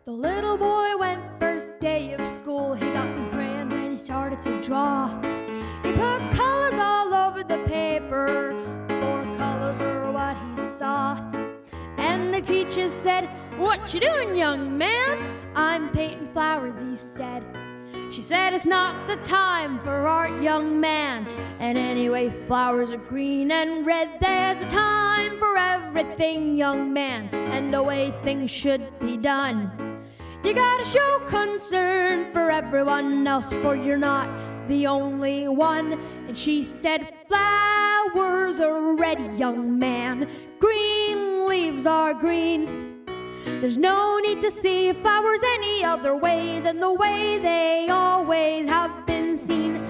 The little boy went first day of school. He got the crayons and he started to draw. He put colors all over the paper. 4 colors are what he saw. And the teacher said, "What you doing, young man?" "I'm painting flowers," he said. She said, "It's not the time for art, young man. And anyway, flowers are green and red. There's a time for everything, young man, and the way things should be done. You gotta show concern for everyone else, for you're not the only one." And she said, "Flowers are red, young man. Green leaves are green. There's no need to see flowers any other way than the way they always have been seen."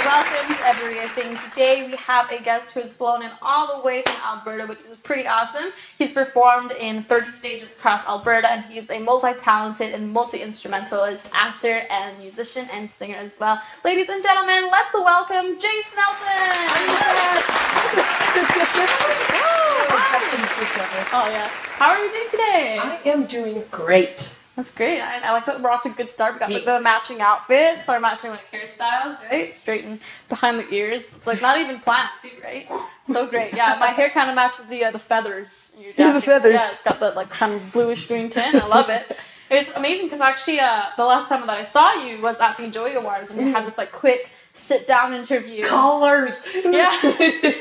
Welcome to eveRIAthing. Today we have a guest who has flown in all the way from Alberta, which is pretty awesome. He's performed in 30 stages across Alberta, and he's a multi-talented and multi-instrumentalist, actor and musician and singer as well. Ladies and gentlemen, let's welcome Jase Nelson! Oh yeah. How are you doing today? I am doing great. That's great. I like that we're off to a good start. We got like the matching outfits, our matching like hairstyles, right? Straight and behind the ears. It's like not even planned too, right? So great. Yeah, my hair kind of matches the feathers. In your jacket. Yeah, the feathers. Yeah, it's got that like kind of bluish green tint. I love it. It's amazing because actually the last time that I saw you was at the Joy Awards, and you had this like quick sit-down interview. Colors. Yeah.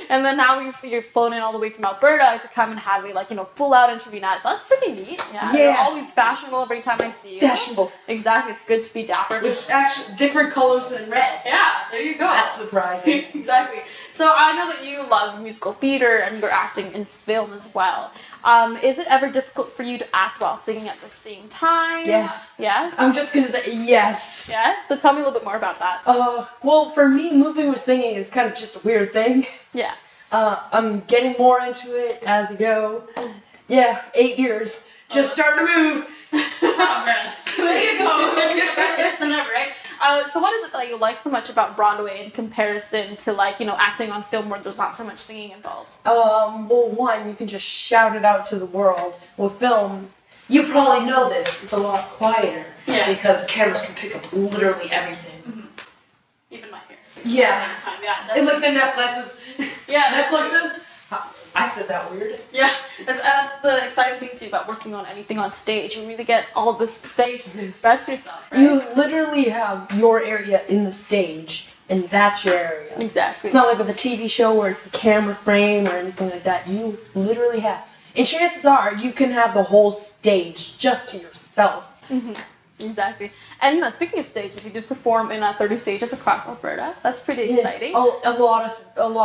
And then now you're flown in all the way from Alberta to come and have a full-out interview now. So that's pretty neat. Yeah. You're always fashionable every time I see you. Fashionable. Exactly. It's good to be dapper. With actually different colors than red. Yeah, there you go. That's surprising. Exactly. So I know that you love musical theater and you're acting in film as well. Is it ever difficult for you to act while singing at the same time? Yes. Yeah? I'm just gonna say yes. Yeah? So tell me a little bit more about that. Well, for me, moving with singing is kind of just a weird thing. Yeah. I'm getting more into it as I go. Yeah, 8 years. Just starting to move. Progress. There you go. Better than ever, right? So what is it that you like so much about Broadway in comparison to acting on film where there's not so much singing involved? Well, one, you can just shout it out to the world. With film, you probably know this, it's a lot quieter. Yeah. Because the cameras can pick up literally everything. Mm-hmm. Even my hair. Yeah. Yeah. And look, the necklaces. Yeah. Necklaces. I said that weird. Yeah, that's the exciting thing too about working on anything on stage. You really get all of this space to express yourself, right? You literally have your area in the stage, and that's your area. Exactly. It's not like with a TV show where it's the camera frame or anything like that. You literally have. And chances are, you can have the whole stage just to yourself. Mm-hmm. Exactly. And speaking of stages, you did perform in 30 stages across Alberta. That's pretty exciting. A lot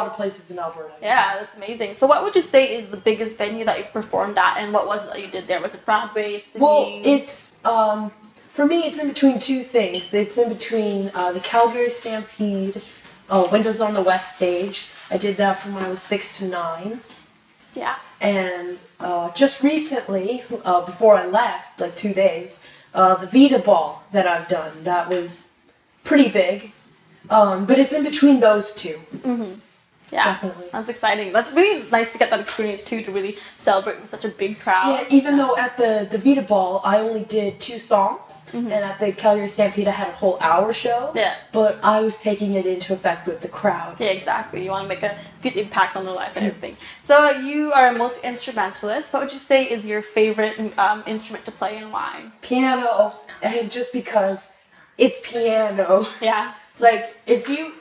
of places in Alberta. Yeah, that's amazing. So what would you say is the biggest venue that you performed at, and what was it that you did there? Was it Broadway, singing? Well, it's for me, it's in between two things. It's in between the Calgary Stampede, Windows on the West stage. I did that from when I was 6 to 9. Yeah. And just recently, before I left, like 2 days, the Vita Ball that I've done, that was pretty big. But it's in between those two. Mm-hmm. Yeah, definitely. That's exciting. That's really nice to get that experience too, to really celebrate with such a big crowd. Yeah, even though at the Vita Ball, I only did 2 songs, and at the Calgary Stampede, I had a whole hour show. Yeah. But I was taking it into effect with the crowd. Yeah, exactly. You want to make a good impact on their life and everything. So you are a multi-instrumentalist. What would you say is your favorite instrument to play and why? Piano, and just because it's piano. Yeah. It's like if you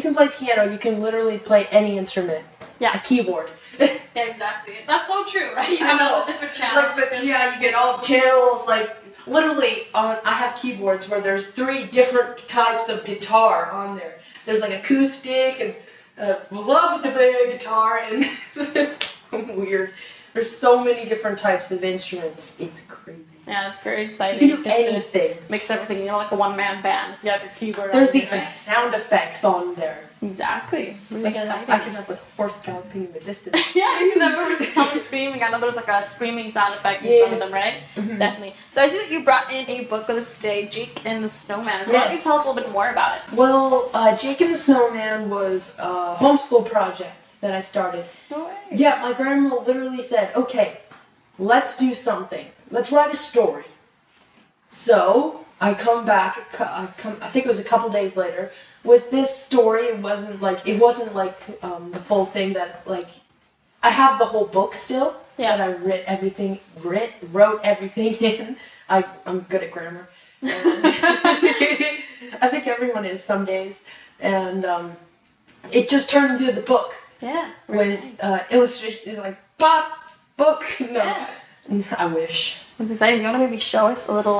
can play piano, you can literally play any instrument. Yeah. A keyboard. Yeah, exactly. That's so true, right? You I have know. all the different channels. Like, but yeah, you get all the channels. Like literally, I have keyboards where there's 3 different types of guitar on there. There's like acoustic and love the big guitar and weird. There's so many different types of instruments. It's crazy. Yeah, it's very exciting. You can do anything. Mix everything, like a one-man band. If you have your keyboard. There's on it, even right? sound effects on there. Exactly. It's It's like exciting. I can have like a horse galloping in the distance. Yeah, you can never someone screaming. I know there's like a screaming sound effect in some of them, right? Mm-hmm. Definitely. So I see that you brought in a book with us today, Jake and the Snowman. So why don't you Yes. tell us a little bit more about it? Well, Jake and the Snowman was a homeschool project that I started. No way. Yeah, my grandma literally said, okay, let's do something. Let's write a story. So I come back, I think it was a couple days later, with this story. It wasn't like the full thing that like, I have the whole book still, Yeah. but I wrote everything in. I'm good at grammar. And I think everyone is some days. And it just turned into the book. Yeah. With illustrations. It's like, pop, book. No, Yeah. I wish. It's exciting. Do you want to maybe show us a little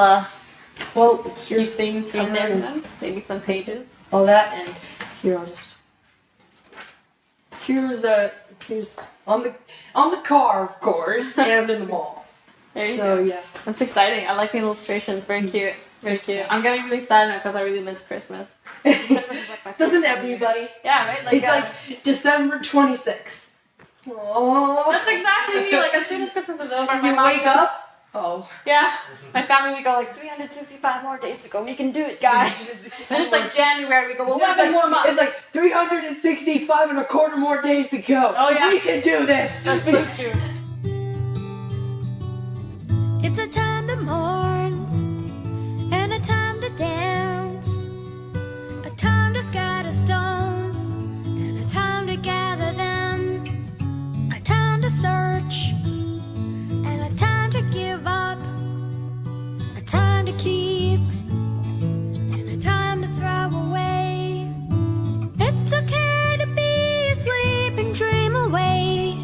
Well, few here's things from there then? Maybe some pages. all that, and here I'll just. Here's on the car, of course, and in the mall. There you So go. yeah. That's exciting. I like the illustrations. Very cute. Very cute. I'm getting really sad now because I really miss Christmas. Christmas is like my Doesn't favorite time of year. everybody? Yeah, right? It's like December 26th. Oh. That's exactly me. Like as soon as Christmas is over, my You mom wake goes, up. Oh. Yeah, my family we go like 365 more days to go. We can do it, guys. 365 And it's like January. We go well, It's 11 more months. It's like 365 and a quarter more days to go. Oh, yeah. We can do this. That's so true. It's a time to mourn and a time to dance, a time to scatter stones and a time to gather them, a time to search and a time to give up, a time to keep and a time to throw away. It's okay to be asleep and dream away.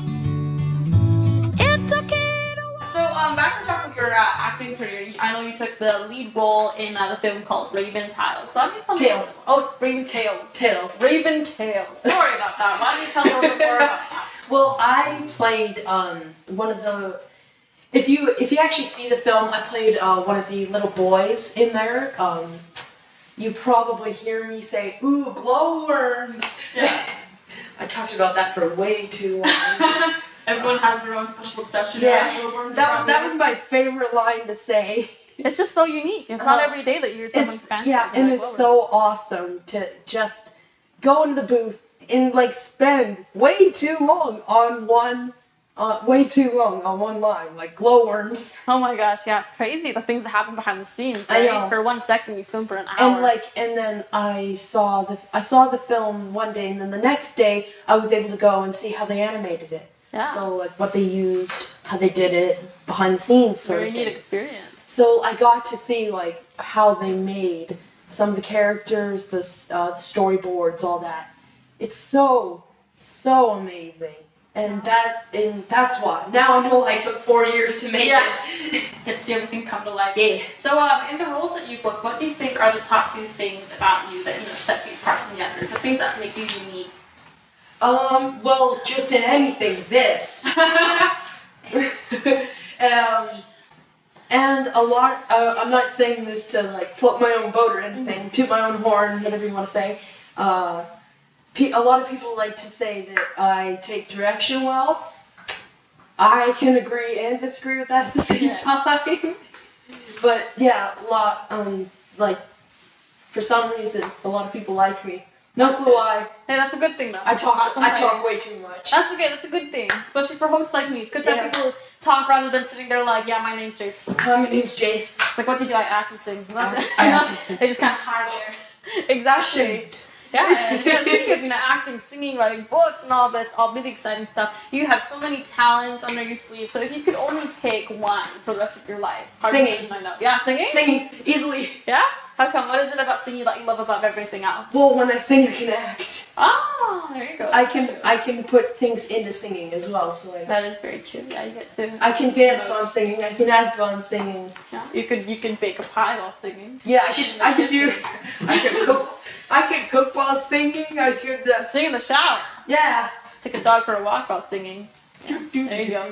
It's okay to So back to talk with your acting career. I know you took the lead role in the film called Raven Tales. So why don't you tell me? Tales. Oh, Raven Tales. Tails. Raven Tales. Sorry about that. Why don't you tell me a little bit more about that? Well, I played one of the. If you actually see the film, I played one of the little boys in there. You probably hear me say, "Ooh, glowworms." Yeah. I talked about that for way too long. Everyone has their own special obsession. Yeah, right? Little worms that around that there. was my favorite line to say. It's just so unique. It's not every day that you hear someone's fancy. Yeah, and it's so awesome to just go into the booth and like spend way too long on one line, like glowworms. Oh my gosh, yeah, it's crazy the things that happen behind the scenes. I Right? know. For 1 second, you film for an hour. And then I saw the film one day, and then the next day I was able to go and see how they animated it. Yeah. So like what they used, how they did it, behind the scenes sort very of neat thing. experience. So I got to see like how they made some of the characters, the storyboards, all that. It's so amazing, and that's why. Now I know I took 4 years to make Yeah. it. Get to see everything come to life. Yeah. So, in the roles that you book, what do you think are the top 2 things about you that sets you apart from the others? The things that make you unique. Well, just in anything, this. And a lot, I'm not saying this to like float my own boat or anything, toot my own horn, whatever you want to say. A lot of people like to say that I take direction well. I can agree and disagree with that at the same time. But yeah, like, for some reason, a lot of people like me. No clue why. Hey, that's a good thing though. I talk way too much. That's a good thing, especially for hosts like me. It's good to have people talk rather than sitting there like, yeah, my name's Jase. Hi, my name's Jase. It's like, what do you do? I act and sing. That's it. I act and sing. They just kind of hide there. Exactly. Shoot. Yeah, and speaking of acting, singing, writing books, and all this, all really exciting stuff, you have so many talents under your sleeve. So if you could only pick one for the rest of your life, singing. I know. Yeah, singing. Singing easily. Yeah. How come? What is it about singing that you love above everything else? Well, when I sing, I can act. Oh, there you go. I can put things into singing as well. So like that is very true. Yeah, you get to. I can dance while I'm singing. I can act while I'm singing. Yeah, you can bake a pie while singing. Yeah, I could cook while singing. I could sing in the shower. Yeah. Take a dog for a walk while singing. Yeah, there you go.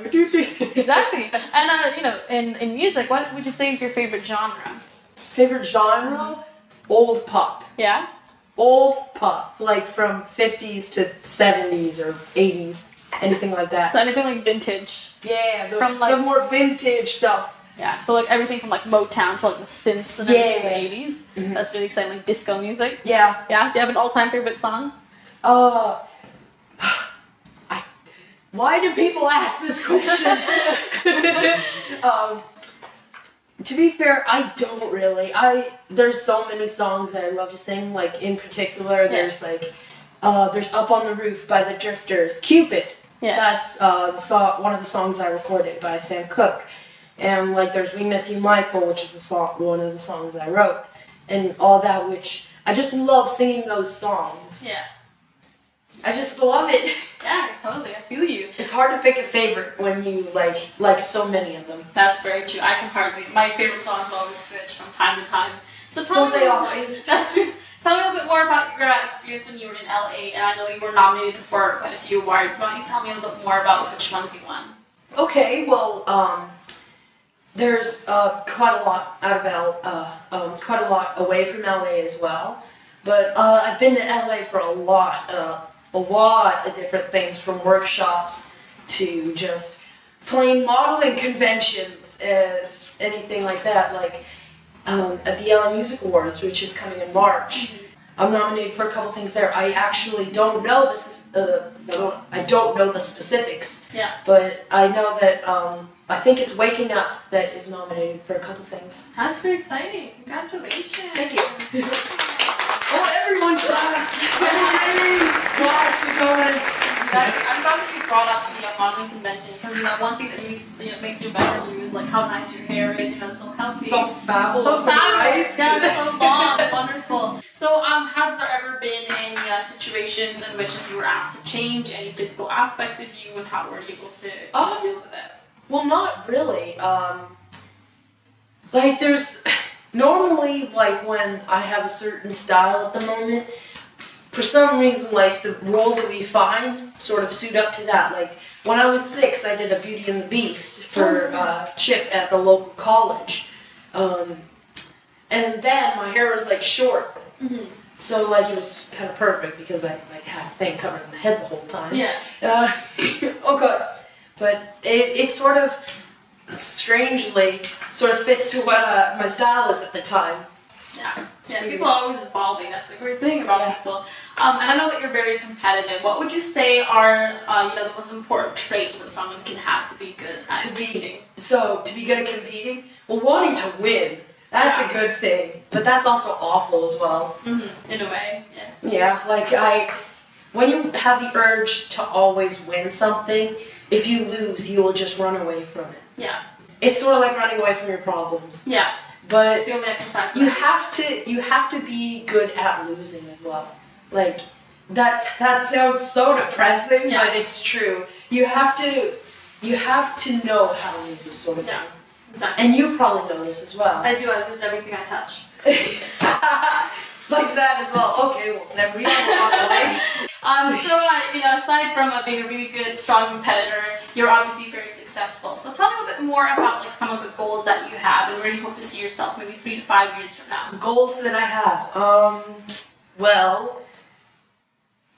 Exactly. And in music, what would you say is your favorite genre? Favorite genre? Old pop. Yeah? Old pop. Like from 50s to 70s or 80s. Anything like that. So anything like vintage. Yeah, the more vintage stuff. Yeah, so like everything from like Motown to like the synths and everything in the 80s. Mm-hmm. That's really exciting, like disco music. Yeah. Yeah? Do you have an all-time favorite song? Why do people ask this question? To be fair, I don't really. There's so many songs that I love to sing. Like in particular, there's there's "Up on the Roof" by the Drifters. "Cupid." Yeah. That's one of the songs I recorded by Sam Cooke. And like there's "We Miss You, Michael," which is one of the songs I wrote, and all that. Which I just love singing those songs. Yeah. I just love it. Yeah, totally. I feel you. It's hard to pick a favorite when you like so many of them. That's very true. I can hardly. My favorite songs always switch from time to time. So always. That's true. Tell me a little bit more about your experience when you were in LA, and I know you were nominated for quite a few awards. Why don't you tell me a little bit more about which ones you won? Okay, well, there's quite a lot quite a lot away from LA as well. But I've been to LA for a lot of different things, from workshops to just plain modeling conventions, as anything like that. Like at the LA Music Awards, which is coming in March, I'm nominated for a couple things there. I actually don't know I don't know the specifics. Yeah. But I know that I think it's Waking Up that is nominated for a couple things. That's pretty exciting. Congratulations. Thank you. Oh, everyone clap! Watch the comments. Exactly. I'm glad that you brought up the modeling convention, because one thing that makes you better than you is like how nice your hair is. It's so healthy. So fabulous. So fabulous. Yeah, it's so long. Wonderful. So, have there ever been any situations in which you were asked to change any physical aspect of you, and how were you able to deal with it? Well, not really. Like there's. Normally, like when I have a certain style at the moment, for some reason, like the roles that we find sort of suit up to that. Like when I was 6, I did a Beauty and the Beast for Chip at the local college, and then my hair was like short, so like it was kind of perfect because I like had a thing covering my head the whole time. Yeah. Oh god, but it sort of. Strangely sort of fits to what my style is at the time. Yeah, people are always evolving. That's the great thing about people. And I know that you're very competitive. What would you say are the most important traits that someone can have to be good at competing? So to be good at competing, well, wanting to win, that's a good thing, but that's also awful as well. In a way, yeah. Yeah, like when you have the urge to always win something, if you lose, you will just run away from it. Yeah. It's sort of like running away from your problems. Yeah. But it's the only exercise. You have to be good at losing as well. Like that sounds so depressing, but it's true. You have to know how to lose, sort of thing. Exactly. And you probably know this as well. I do. I lose everything I touch. Like that as well. Okay, well, never we don't walk away. Aside from being a really good, strong competitor, you're obviously very successful. So tell me a little bit more about like some of the goals that you have, and where you hope to see yourself maybe 3 to 5 years from now. Goals that I have. Well,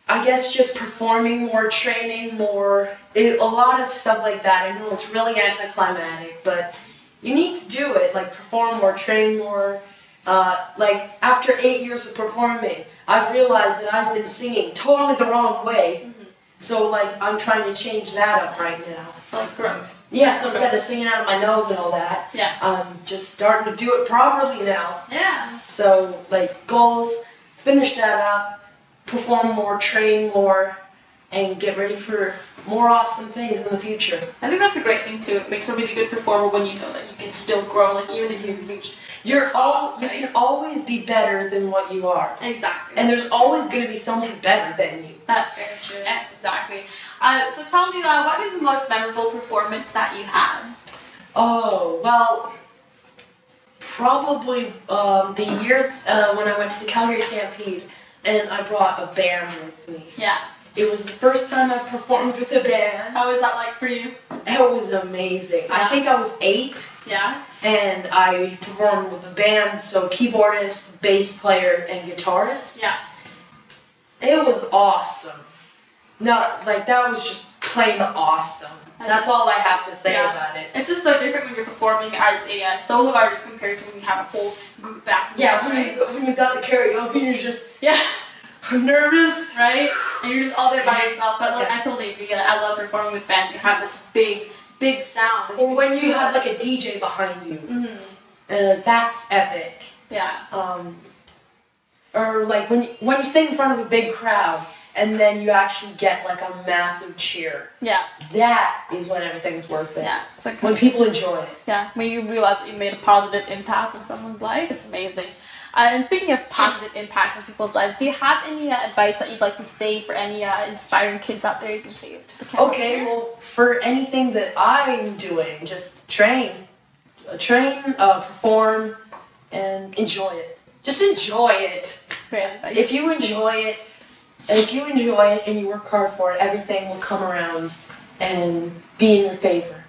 I guess just performing more, training more, a lot of stuff like that. I know it's really anticlimactic, but you need to do it. Like perform more, train more. Like after 8 years of performing, I've realized that I've been singing totally the wrong way. So like I'm trying to change that up right now. Like growth. Yeah, so instead of singing out of my nose and all that, I'm just starting to do it properly now. Yeah. So like goals, finish that up, perform more, train more, and get ready for more awesome things in the future. I think that's a great thing too. It makes a really good performer when you know that you can still grow, like even if you've reached. You can always be better than what you are. Exactly. And there's always going to be someone better than you. That's very true. Yes, exactly. So tell me, what is the most memorable performance that you had? Oh, well, probably the year when I went to the Calgary Stampede and I brought a band with me. Yeah. It was the first time I performed with a band. How was that like for you? It was amazing. Yeah. I think I was 8. Yeah. And I performed with a band, so keyboardist, bass player, and guitarist. Yeah. It was awesome. No, like that was just plain awesome. That's all I have to say about it. It's just so different when you're performing as a solo artist compared to when you have a whole group back. Yeah, when you got the karaoke, you're just I'm nervous, right? And you're just all there by yourself. But like I told you, I love performing with bands. You have this big sound. Or when you have like a DJ behind you, that's epic. Yeah. Or like when you sing in front of a big crowd and then you actually get like a massive cheer. Yeah. That is when everything's worth it. Yeah. It's like when people enjoy it. Yeah. When you realize that you made a positive impact on someone's life, it's amazing. And speaking of positive impacts on people's lives, do you have any advice that you'd like to say for any inspiring kids out there? You can say it to the camera. Okay, well, for anything that I'm doing, just train, perform, and enjoy it. Just enjoy it. Great advice. If you enjoy it and you work hard for it, everything will come around and be in your favor.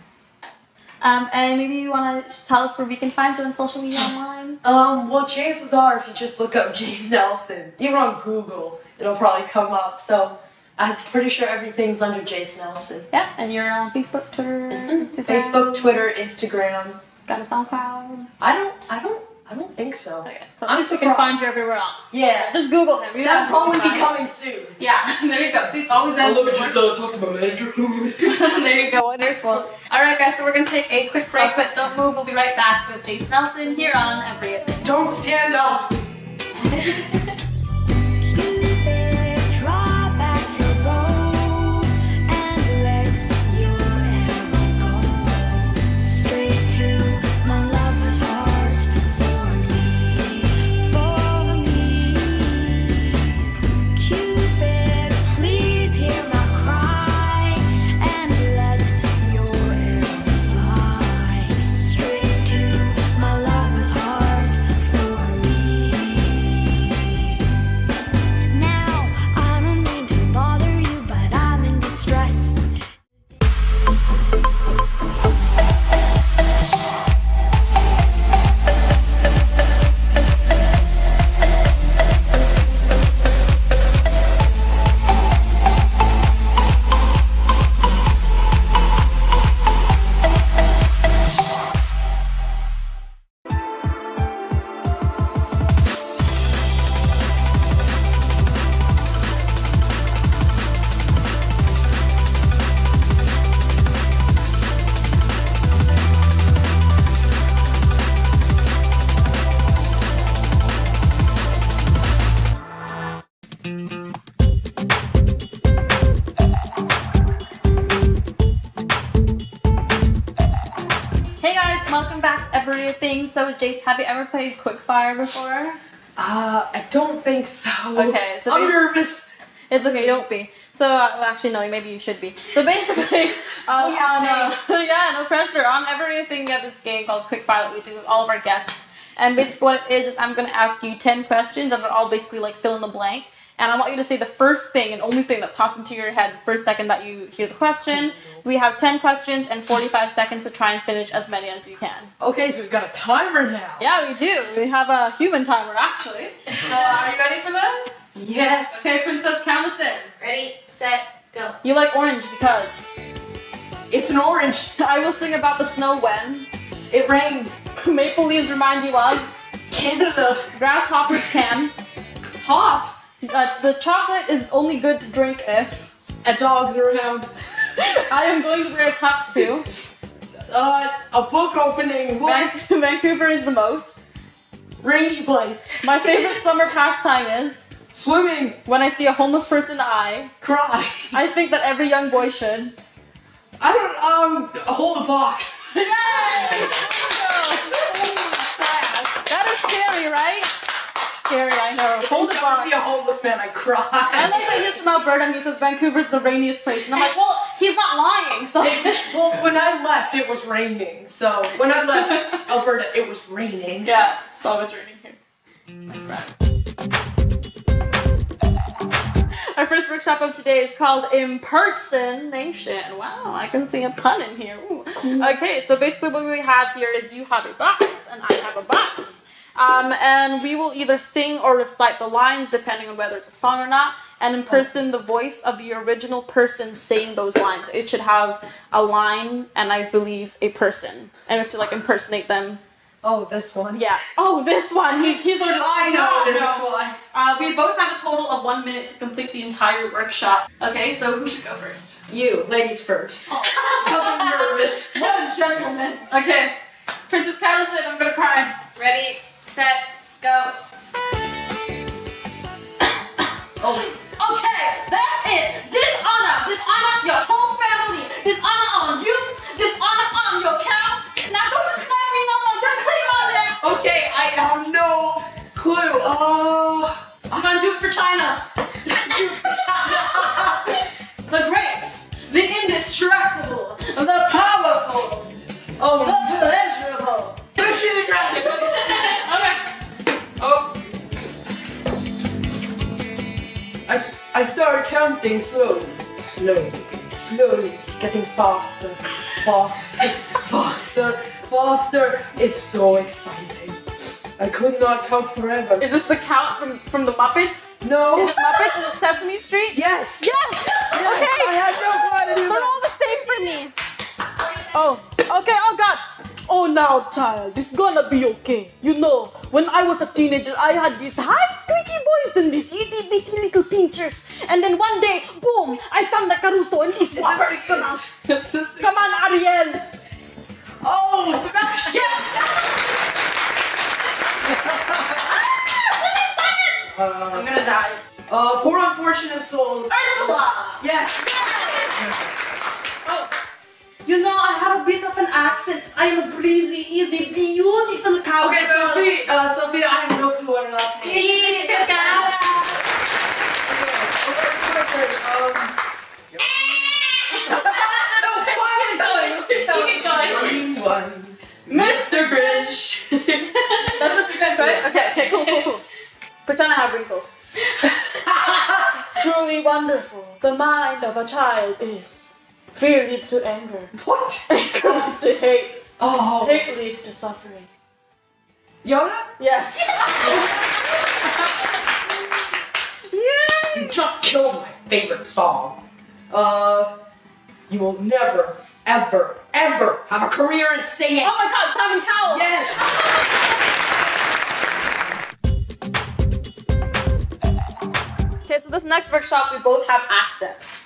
And maybe you want to just tell us where we can find you on social media online? Well, chances are if you just look up Jase Nelson, even on Google, it'll probably come up. So I'm pretty sure everything's under Jase Nelson. Yeah, and you're on Facebook, Twitter, Instagram. Facebook, Twitter, Instagram. Got a SoundCloud? I don't think so. Okay, so I'm we can find you everywhere else. Yeah. Just Google him. That'll probably be coming soon. Yeah, there you go. See, it's always Let me just talk to my manager. There you go. Wonderful. Alright guys, so we're going to take a quick break, but don't move. We'll be right back with Jase Nelson here on eveRIAthing. Don't stand up. eveRIAthing. So Jase, have you ever played Quickfire before? I don't think so. Okay, so I'm nervous. It's okay, don't be. So, well, actually, no, maybe you should be. So basically, yeah, no pressure. On eveRIAthing, we have this game called Quickfire that we do with all of our guests. And basically what it is I'm going to ask you 10 questions and they're all basically like fill in the blank. And I want you to say the first thing and only thing that pops into your head the first second that you hear the question. We have 10 questions and 45 seconds to try and finish as many as you can. Okay, so we've got a timer now. Yeah, we do. We have a human timer, actually. So are you ready for this? Yes. Okay, Princess, count us in. Ready, set, go. You like orange because? It's an orange. I will sing about the snow when? It rains. Maple leaves remind you of? Canada. Grasshoppers can. Hop. The chocolate is only good to drink if a dog's around. I am going to wear a tux too. A book opening. What? Vancouver is the most rainy place. My favorite summer pastime is Swimming. When I see a homeless person, I Cry. think that every young boy should. I don't, hold a box. Yay! That is scary, right? Scary, I know. Hold the If I box. see a homeless man, I cry. I like that he's from Alberta and he says Vancouver's the rainiest place. And I'm like, well, he's not lying, so. Well, when I left, it was raining. So when I left Alberta, it was raining. Yeah, it's always raining here. Our first workshop of today is called impersonation. Wow, I can see a pun in here. Ooh. Okay, so basically what we have here is you have a box and I have a box. And we will either sing or recite the lines depending on whether it's a song or not, and impersonate the voice of the original person saying those lines. It should have a line and I believe a person. And we have to like impersonate them. Oh, this one? Yeah. Oh, this one. He's already. I know this one. We both have a total of 1 minute to complete the entire workshop. Okay, so who should go first? You, ladies first. Oh. Because I'm nervous. What a gentleman. Okay. Princess Callison, I'm gonna cry. Ready, set, go. Oh, wait. Okay, that's it. Dishonor your whole family. Dishonor on you. Dishonor on your cow. Now don't just let me know more. Just clear on that. Okay, I have no clue. I'm gonna do it for China. The great, the indestructible, the powerful, Oh, the pleasurable. push the dragon. Okay. Oh. I started counting slowly, getting faster. It's so exciting. I could not count forever. Is this the count from the Muppets? No. Is it Muppets? Is it Sesame Street? Yes. Yes! Yes, Okay! I had no clue how to do They're that. all the same for me. Oh, okay, oh God. Oh, now, child, it's gonna be okay. You know, when I was a teenager, I had these high squeaky voice and these itty bitty little pinchers. And then one day, boom, I sang the Caruso and these whoppers come out. Come on, Ariel. Oh, Sebastian. Yes! I'm gonna die. Poor unfortunate souls. Ursula! Yes. Oh, you know, I have a bit of an accent. I am a breezy, easy, beautiful cow. Okay, Sophia, I have no clue what her last name is. See, good cow. No, finally going. Keep going. One. Mr. Grinch. That's Mr. Grinch, right? Okay, cool. Pretend I have wrinkles. Truly wonderful. The mind of a child is. Fear leads to anger. What? Anger leads to hate. Oh. Hate leads to suffering. Yoda? Yes. Yay! You just killed my favorite song. You will never, ever have a career in singing. Oh my God, Simon Cowell. Yes. Okay, so this next workshop, we both have accents.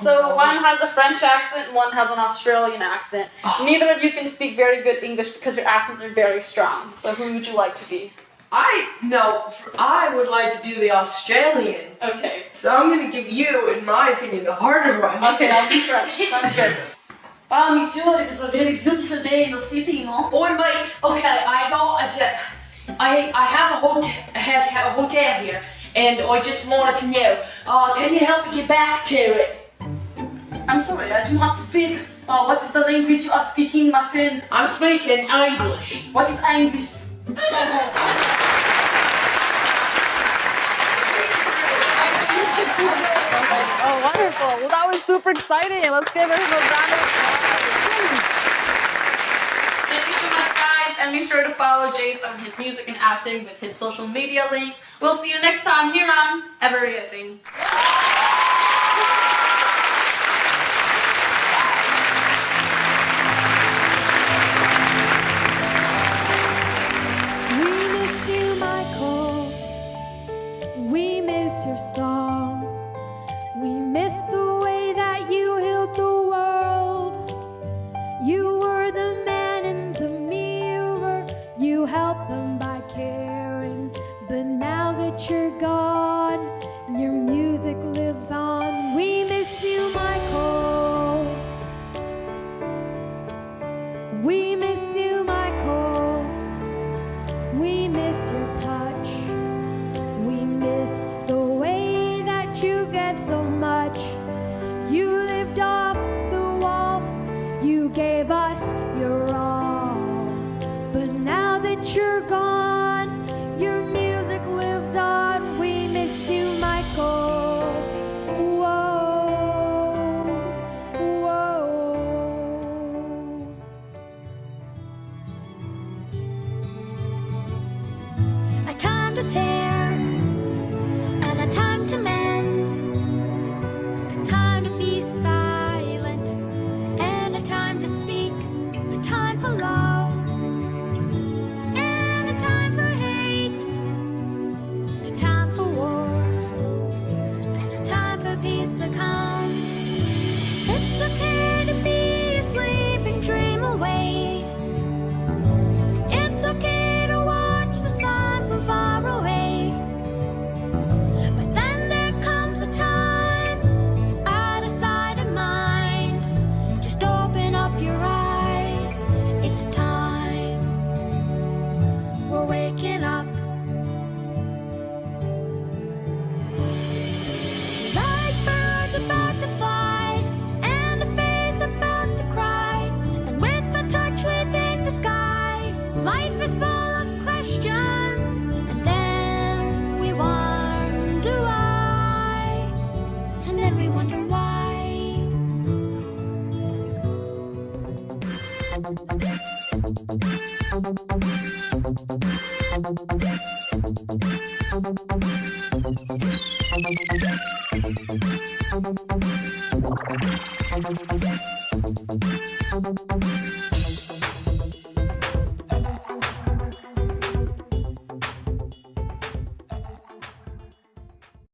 So one has a French accent, one has an Australian accent. Neither of you can speak very good English because your accents are very strong. So who would you like to be? I would like to do the Australian. Okay. So I'm gonna give you, in my opinion, the harder one. Okay, I'll do French. Sounds good. Ah, monsieur, it is a very beautiful day in the city, you know? I have a hotel here, and I just wanted to know, can you help me get back to it? I'm sorry, I do not speak. What is the language you are speaking, my friend? I'm speaking English. What is English? Oh, wonderful. Well, that was super exciting. Let's give her a round of applause. Thank you so much, guys. And be sure to follow Jase on his music and acting with his social media links. We'll see you next time here on eveRIAthing. We miss you, Michael. We miss your songs. We miss the way that you healed the world. You were the man in the mirror. You helped them by caring. But now that you're gone,